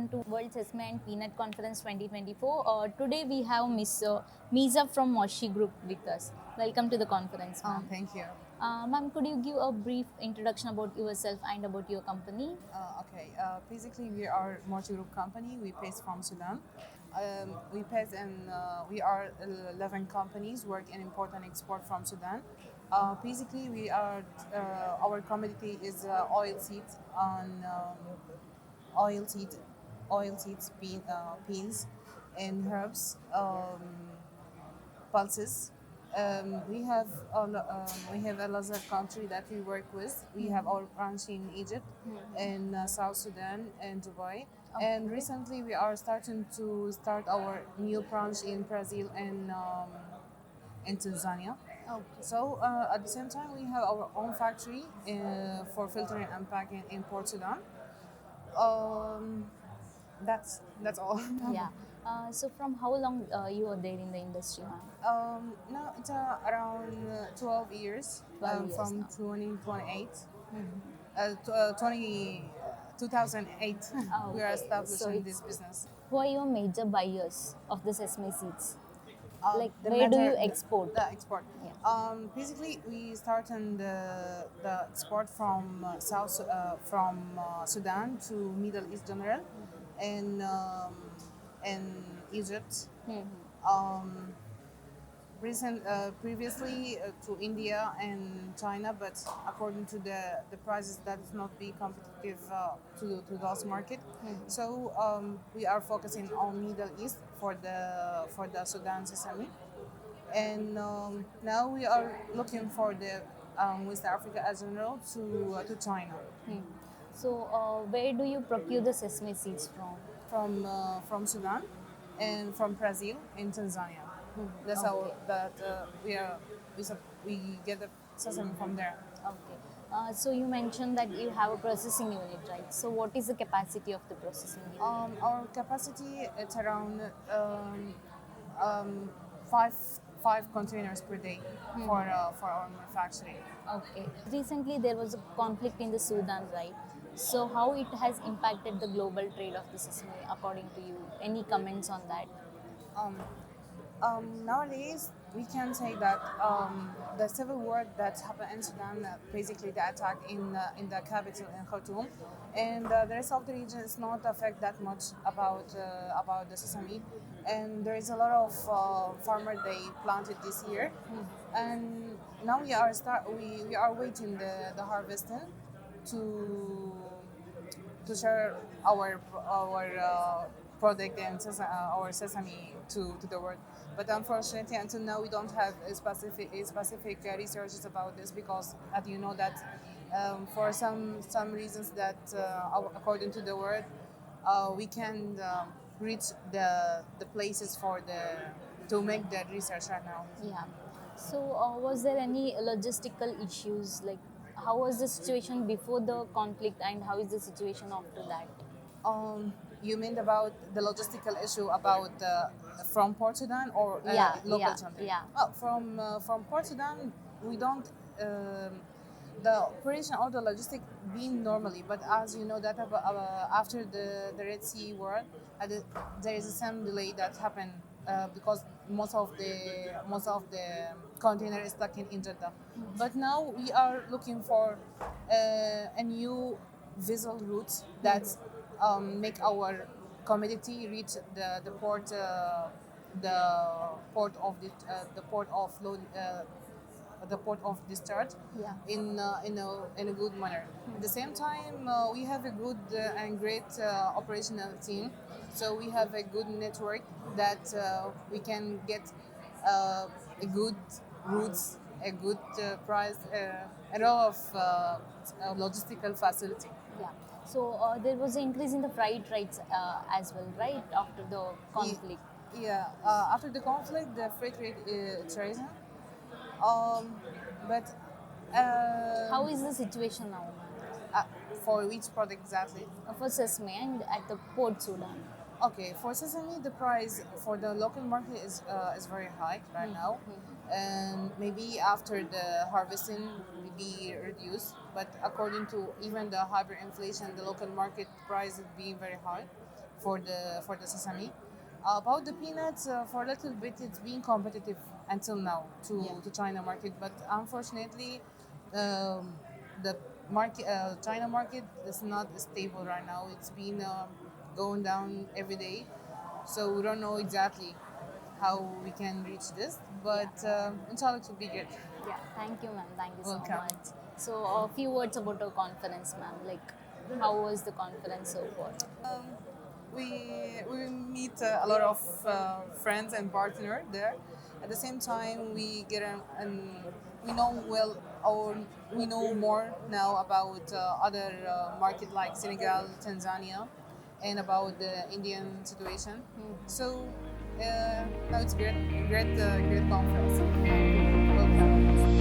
welcome to World Sesame and Peanut Conference 2024. Today we have Miss Mezab from Morshy Group with us. Welcome to the conference, ma'am. Thank you. Ma'am, could you give a brief introduction about yourself and about your company? Okay. Basically, we are Morshy Group company. We paste from Sudan. We paste and we are 11 companies work in import and export from Sudan. Basically, we are our commodity is oil seeds on oil seed, oil seeds, beans, and herbs. Pulses. We have another country that we work with. We have our branch in Egypt, in South Sudan, and Dubai. And recently, we are starting to start our new branch in Brazil and in Tanzania. Okay. So at the same time, we have our own factory for filtering and packing in Port Sudan. Um, that's all. Yeah. So from how long you are there in the industry, ma'am? No, it's around 12 years, 12 years from now. 2028. 2008, we are Okay. So establishing it's this business. who are your major buyers of the sesame seeds? Like The where do matter, you export? the export. Yeah. Basically, we started the export from Sudan to Middle East general, and Egypt. Um, previously to India and China, but according to the prices, that is not be competitive to those market. So we are focusing on Middle East for the Sudan sesame, and now we are looking for the West Africa as general to China So where do you procure the sesame seeds from? from Sudan and from Brazil and Tanzania. That's how Okay. that we get the sesame from there. Okay. So you mentioned that you have a processing unit, right? So what is the capacity of the processing unit? Our capacity it's around um, five five containers per day for our manufacturing. Okay. Recently there was a conflict in the Sudan, right? So how it has impacted the global trade of the sesame according to you? Any comments on that? Um, Nowadays, we can say that the civil war that happened in Sudan, basically the attack in the capital in Khartoum, and the rest of the region is not affected that much about the sesame, and there is a lot of farmer they planted this year, and now we are waiting the harvesting to to share our product and our sesame to the world. But unfortunately, until now, we don't have a specific researches about this because, as you know, that for some reasons that according to the world, we can reach the places for the to make the research right now. Yeah. So was there any logistical issues? Like how was the situation before the conflict and how is the situation after that? You mean about the logistical issue about from Port Sudan or Yeah, local yeah, channel? yeah. Oh, from Port Sudan, we don't. The operation or the logistic being normally, but as you know that after the Red Sea war, there is some delay that happened because most of the container is stuck in Jeddah. But now we are looking for a new vessel route that make our commodity reach the port of the port of load, the port of discharge Yeah. in a good manner. At the same time, we have a good and great operational team, so we have a good network that we can get a good routes, a good price, a lot of logistical facility. Yeah. So there was an increase in the freight rates as well, right, after the Ye- conflict. Yeah, after the conflict, the freight rate is risen. But How is the situation now, uh, for which product exactly? for Sesame and at the Port Sudan? Okay, for sesame, the price for the local market is very high right now, and maybe after the harvesting will be reduced. But according to even the hyperinflation, the local market price is being very high. for the sesame. About the peanuts, for a little bit, it's been competitive until now to China market, but unfortunately, um, the China market is not stable right now. It's been going down every day, so we don't know exactly how we can reach this, but inshallah it will be good. Yeah, thank you, ma'am. Thank you so Welcome. much. So, a few words about our conference, ma'am. Like, how was the conference so far? We meet a lot of friends and partner there. At the same time, we get we know well or we know more now about other market like Senegal, Tanzania, and about the Indian situation. So now it's great conference. Thank you. Welcome.